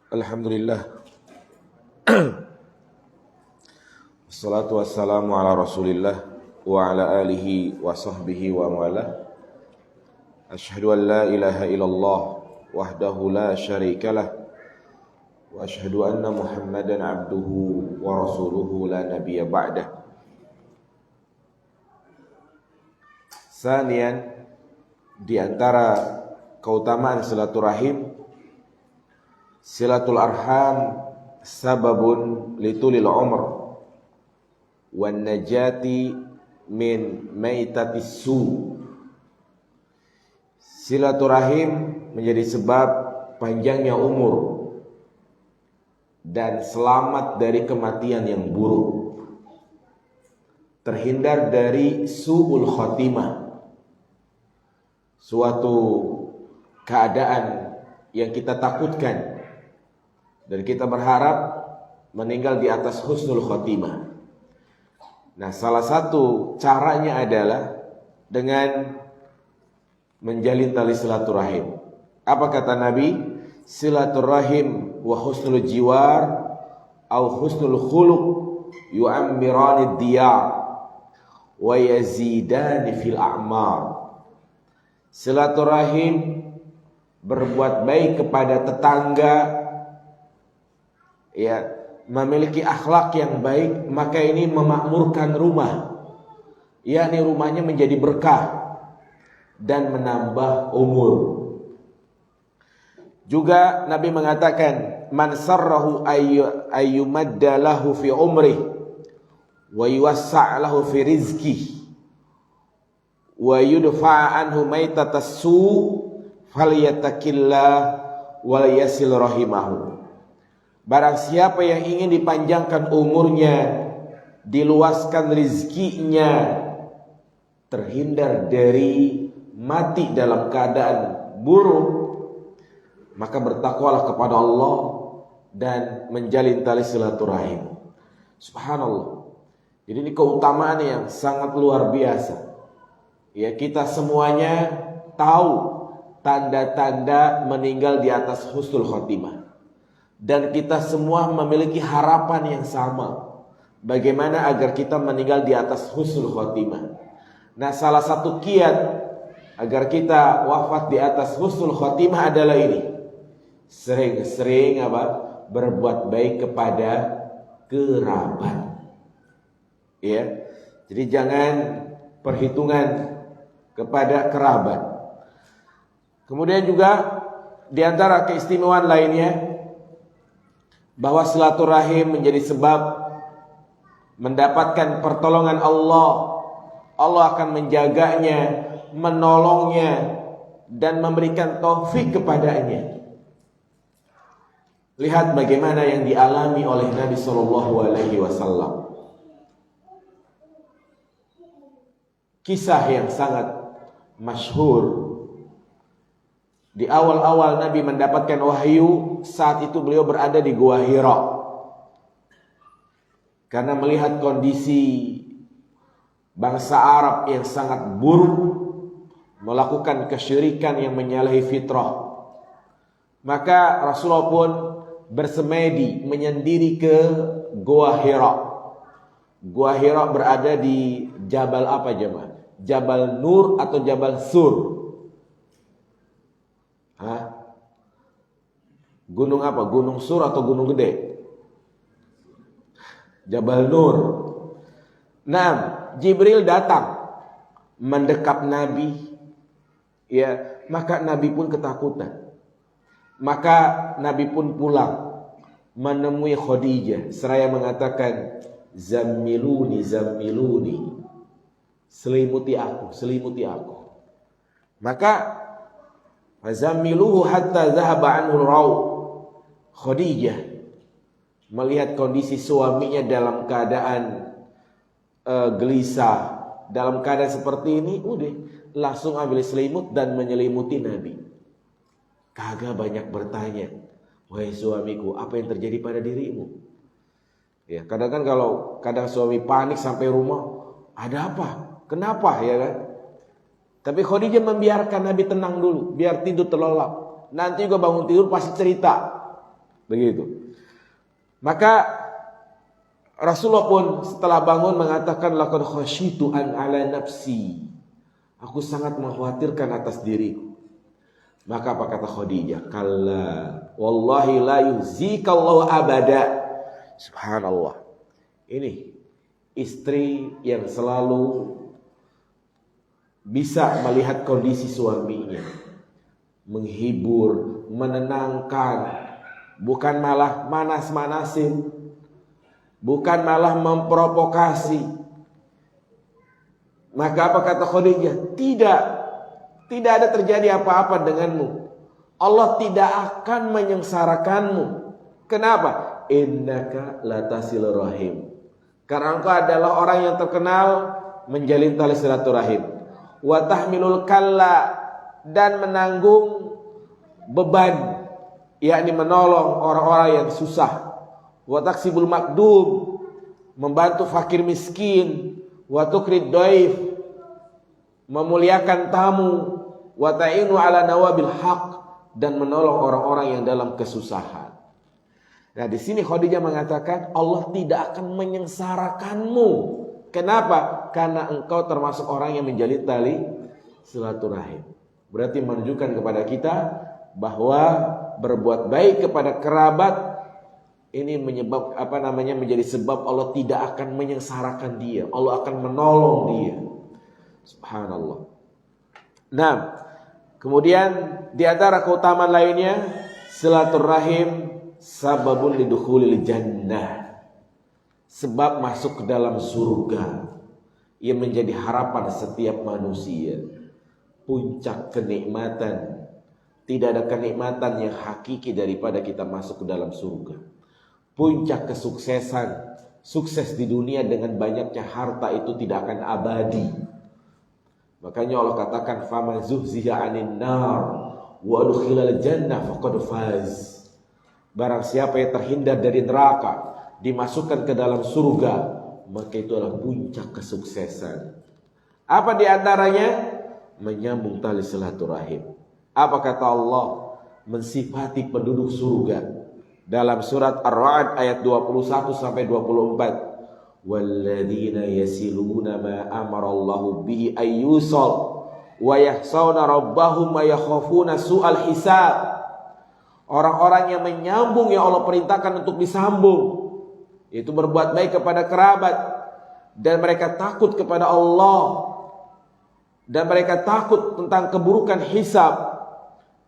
Alhamdulillah. Wassalatu wassalamu ala Rasulillah wa ala alihi wa sahbihi wa mawala. Asyhadu an la ilaha illallah wahdahu la syarikalah wa asyhadu anna Muhammadan abduhu wa rasuluhu la nabiyya ba'dah. Sanian, di antara keutamaan silaturahim, silatul arham sababun litulil umr wan najati min maitatis su. Silaturahim menjadi sebab panjangnya umur dan selamat dari kematian yang buruk, terhindar dari su'ul khotimah, suatu keadaan yang kita takutkan dan kita berharap meninggal di atas husnul khotimah. Nah, salah satu caranya adalah dengan menjalin tali silaturahim. Apa kata Nabi? Silaturahim wa husnul jiwar au husnul khuluq yu'ammirani diyar wa yazidani fil a'mar. Silaturahim, berbuat baik kepada tetangga, ya, memiliki akhlak yang baik, maka ini memakmurkan rumah, yakni rumahnya menjadi berkah dan menambah umur. Juga Nabi mengatakan, man sarrahu ayyumadda lahu fi umri wa yuwassa' lahu fi rizki wa yudfa' anhu maitatas su falyatakillah wal yasil rahimahu. Barang siapa yang ingin dipanjangkan umurnya, diluaskan rizkinya, terhindar dari mati dalam keadaan buruk, maka bertakwalah kepada Allah dan menjalin tali silaturahim. Subhanallah. Jadi ini keutamaan yang sangat luar biasa. Ya, kita semuanya tahu tanda-tanda meninggal di atas husnul khotimah. Dan kita semua memiliki harapan yang sama, bagaimana agar kita meninggal di atas husnul khotimah. Nah, salah satu kiat agar kita wafat di atas husnul khotimah adalah ini: sering-sering berbuat baik kepada kerabat. Ya, jadi jangan perhitungan kepada kerabat. Kemudian juga di antara keistimewaan lainnya, bahwa silaturahim menjadi sebab mendapatkan pertolongan Allah. Allah akan menjaganya, menolongnya, dan memberikan taufik kepadanya. Lihat bagaimana yang dialami oleh Nabi SAW. Kisah yang sangat masyhur. Di awal-awal Nabi mendapatkan wahyu, saat itu beliau berada di Gua Hira. Karena melihat kondisi bangsa Arab yang sangat buruk, melakukan kesyirikan yang menyalahi fitrah, maka Rasulullah pun bersemedi menyendiri ke Gua Hira. Gua Hira berada di Jabal apa jemaah? Jabal Nur atau Jabal Sur? Gunung apa? Gunung Sur atau Gunung Gede? Jabal Nur. Nah, Jibril datang mendekap Nabi, ya, maka Nabi pun ketakutan. Maka Nabi pun pulang menemui Khadijah seraya mengatakan, "Zammiluni, zammiluni." Selimuti aku, selimuti aku. Maka fazammiluhu hatta dhahaba anhu raw. Khadijah melihat kondisi suaminya dalam keadaan gelisah, dalam keadaan seperti ini, udah langsung ambil selimut dan menyelimuti Nabi. Kagak banyak bertanya, "Wahai suamiku, apa yang terjadi pada dirimu?" Ya, kadang kan kalau suami panik sampai rumah, "Ada apa? Kenapa?" Ya kan? Tapi Khadijah membiarkan Nabi tenang dulu, biar tidur terlelap. Nanti juga bangun tidur pasti cerita. Begitu. Maka Rasulullah pun setelah bangun mengatakan laqad khasyitu an ala nafsi. Aku sangat mengkhawatirkan atas diriku. Maka apa kata Khadijah? Kalla wallahi la yuzikallahu abada. Subhanallah. Ini istri yang selalu bisa melihat kondisi suaminya, menghibur, menenangkan, bukan malah manas-manasin, bukan malah memprovokasi. Maka apa kata Khadijah? Tidak ada terjadi apa-apa denganmu. Allah tidak akan menyengsarakanmu. Kenapa? Innaka latasilur rahim. Karena engkau adalah orang yang terkenal menjalin tali silaturahim. Wa tahmilul kalla, dan menanggung beban, yakni menolong orang-orang yang susah. Wa taksibul maqdum, membantu fakir miskin. Wa tukrid dhaif, memuliakan tamu. Wa ta'inu ala nawabil haq, dan menolong orang-orang yang dalam kesusahan. Nah, di sini Khadijah mengatakan Allah tidak akan menyengsarakanmu. Kenapa? Karena engkau termasuk orang yang menjalin tali silaturahim. Berarti menunjukkan kepada kita bahwa berbuat baik kepada kerabat ini menjadi sebab Allah tidak akan menyengsarakan dia. Allah akan menolong dia. Subhanallah. Nah, kemudian di antara keutamaan lainnya, silaturahim sababun lidukhulil jannah, sebab masuk ke dalam surga, yang menjadi harapan setiap manusia. Puncak kenikmatan, tidak ada kenikmatan yang hakiki daripada kita masuk ke dalam surga. Puncak kesuksesan, sukses di dunia dengan banyaknya harta itu tidak akan abadi. Makanya Allah katakan faman zuhziha 'anil nar wa udkhilal jannah faqad faz. Barang siapa yang terhindar dari neraka, dimasukkan ke dalam surga, maka itu adalah puncak kesuksesan. Apa di antaranya? Menyambung tali silaturahim. Apa kata Allah mensifati penduduk surga dalam surat Ar-Ra'd ayat 21 sampai 24? Walladzina yasiluna ma amarallahu bihi ayyusal wa yahsawna rabbahum wa yakhafuna su'al hisab. Orang-orang yang menyambung yang Allah perintahkan untuk disambung, yaitu berbuat baik kepada kerabat, dan mereka takut kepada Allah, dan mereka takut tentang keburukan hisab.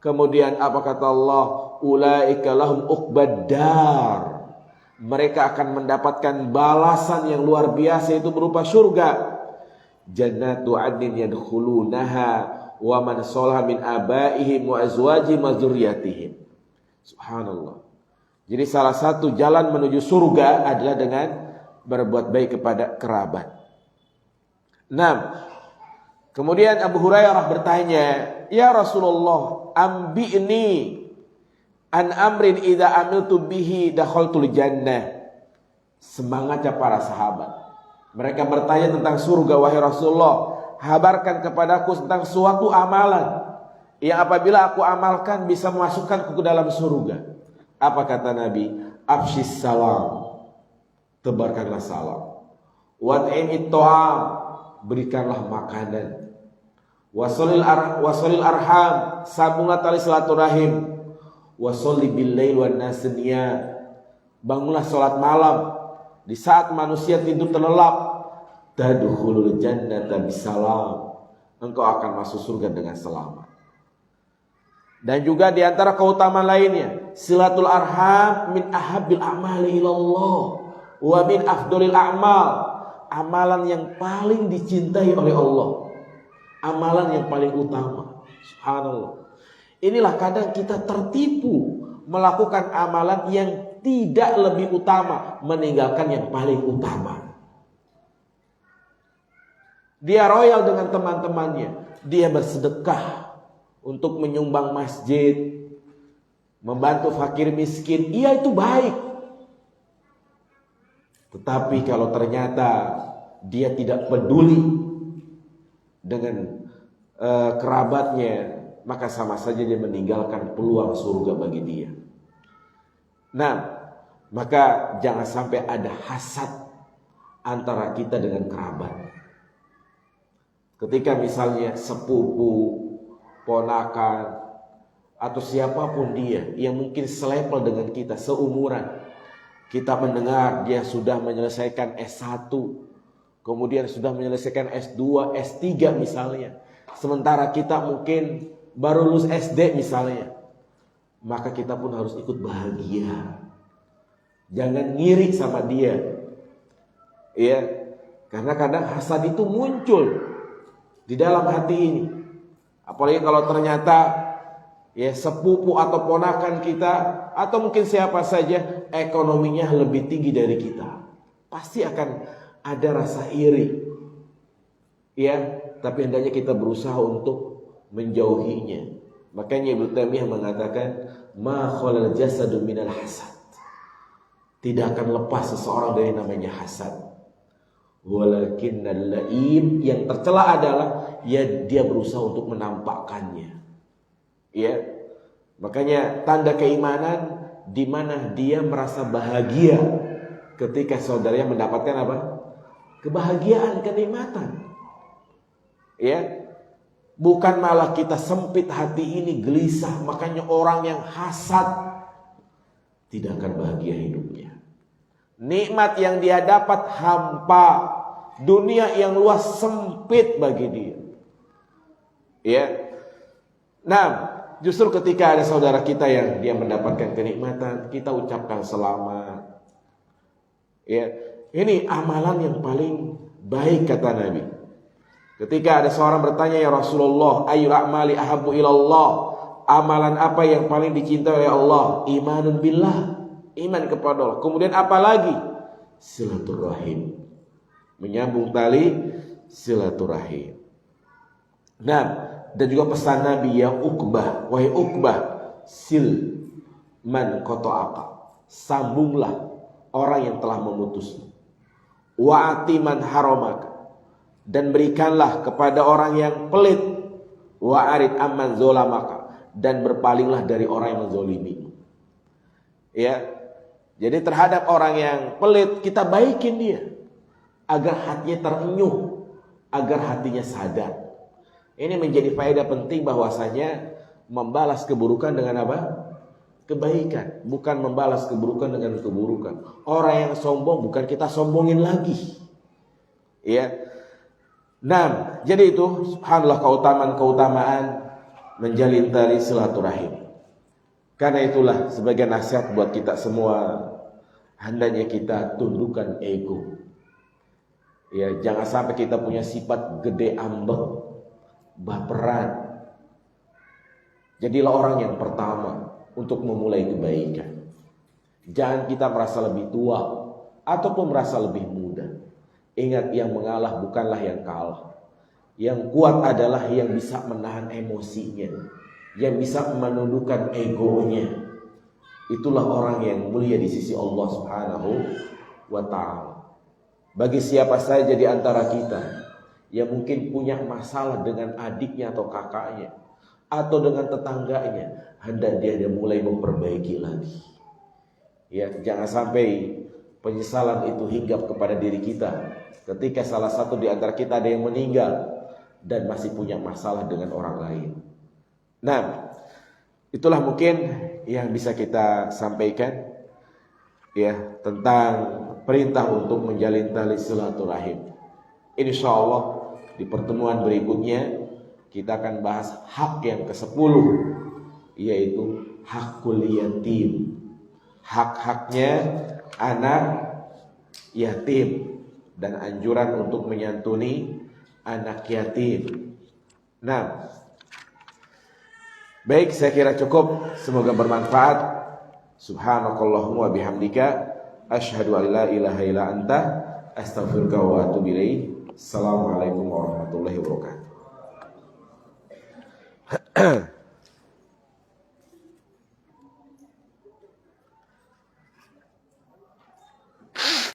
Kemudian apa kata Allah? Ulaika lahum uqbad dar. Mereka akan mendapatkan balasan yang luar biasa, itu berupa surga. Jannatu 'adnin yadkhulunaha wa man shalaha min abaihim wa azwajihim wa dzurriyyatihim. Subhanallah. Jadi salah satu jalan menuju surga adalah dengan berbuat baik kepada kerabat. 6. Kemudian Abu Hurairah bertanya, "Ya Rasulullah, ambi'ni an amrin idza amiltu bihi dakhaltul jannah." Semangatnya para sahabat. Mereka bertanya tentang surga, "Wahai Rasulullah, habarkan kepadaku tentang suatu amalan yang apabila aku amalkan bisa memasukkanku ke dalam surga." Apa kata Nabi? Afshis salam, tebarkanlah salam. Wad'imit ta'am, berikanlah makanan. Wasolil arham, sambunglah tali silaturahim. Wasolli bil lail wan nas niyam, bangunlah salat malam di saat manusia tidur terlelap. Tadkhulul jannata bisalam, engkau akan masuk surga dengan selamat. Dan juga di antara keutamaan lainnya, silatul arham min ahabbil a'mali ilallah wa min afdolil a'mal, amalan yang paling dicintai oleh Allah, amalan yang paling utama. Subhanallah. Inilah kadang kita tertipu melakukan amalan yang tidak lebih utama, meninggalkan yang paling utama. Dia royal dengan teman-temannya, dia bersedekah untuk menyumbang masjid, membantu fakir miskin, iya itu baik. Tetapi kalau ternyata dia tidak peduli dengan kerabatnya, maka sama saja dia meninggalkan peluang surga bagi dia. Nah, maka jangan sampai ada hasad antara kita dengan kerabat. Ketika misalnya sepupu, ponakan, atau siapapun dia yang mungkin selevel dengan kita, seumuran, kita mendengar dia sudah menyelesaikan S1, kemudian sudah menyelesaikan S2, S3 misalnya, sementara kita mungkin baru lulus SD misalnya, maka kita pun harus ikut bahagia. Jangan ngiri sama dia, ya, karena kadang hasad itu muncul di dalam hati ini. Apalagi kalau ternyata ya sepupu atau ponakan kita atau mungkin siapa saja ekonominya lebih tinggi dari kita, pasti akan ada rasa iri, ya. Tapi hendaknya kita berusaha untuk menjauhinya. Makanya Ibnu Taimiyah mengatakan, ma khalal jasadu minal hasad. Tidak akan lepas seseorang dari namanya hasad. Walakinnal la'im, yang tercela adalah ya dia berusaha untuk menampakkannya. Ya. Makanya tanda keimanan di mana dia merasa bahagia ketika saudaranya mendapatkan apa? Kebahagiaan, kenikmatan. Ya. Bukan malah kita sempit hati ini, gelisah. Makanya orang yang hasad tidak akan bahagia hidupnya. Nikmat yang dia dapat hampa, dunia yang luas sempit bagi dia. Ya. Nah, justru ketika ada saudara kita yang dia mendapatkan kenikmatan, kita ucapkan selamat. Ya, ini amalan yang paling baik kata Nabi. Ketika ada seorang bertanya, ya Rasulullah, ayyul a'mali ahabbu ilallah? Amalan apa yang paling dicintai oleh Allah? Imanun billah, iman kepada Allah. Kemudian apa lagi? Silaturahim, menyambung tali silaturahim. Nah, dan juga pesan Nabi, ya Uqbah, wahai Uqbah, sil man qata'aka, sambunglah orang yang telah memutusmu. Wa'ati man haramaka, dan berikanlah kepada orang yang pelit. Wa'arid amman zolamaka, dan berpalinglah dari orang yang menzolimi. Ya, jadi terhadap orang yang pelit kita baikin dia agar hatinya terenyuh, agar hatinya sadar. Ini menjadi faedah penting bahwasanya membalas keburukan dengan apa? Kebaikan, bukan membalas keburukan dengan keburukan. Orang yang sombong bukan kita sombongin lagi. Ya. Nah, jadi itu subhanallah keutamaan menjalin tali silaturahim. Karena itulah sebagai nasihat buat kita semua, hendaknya kita tundukkan ego. Ya, jangan sampai kita punya sifat gede ambek, baperan. Jadilah orang yang pertama untuk memulai kebaikan. Jangan kita merasa lebih tua ataupun merasa lebih muda. Ingat, yang mengalah bukanlah yang kalah. Yang kuat adalah yang bisa menahan emosinya, yang bisa menundukkan egonya. Itulah orang yang mulia di sisi Allah Subhanahu wa ta'ala. Bagi siapa saja di antara kita yang mungkin punya masalah dengan adiknya atau kakaknya atau dengan tetangganya, hendak dia mulai memperbaiki lagi. Ya, jangan sampai penyesalan itu hinggap kepada diri kita ketika salah satu di antara kita ada yang meninggal dan masih punya masalah dengan orang lain. Nah, itulah mungkin yang bisa kita sampaikan ya tentang perintah untuk menjalin tali silaturahim. Insyaallah di pertemuan berikutnya kita akan bahas hak yang ke-10, yaitu hakul yatim. Hak-haknya anak yatim dan anjuran untuk menyantuni anak yatim. Nah, baik, saya kira cukup. Semoga bermanfaat. Subhanakallahumma wa bihamdika asyhadu an la ilaha illa anta astaghfiruka wa atubu ilaik. Assalamualaikum warahmatullahi wabarakatuh.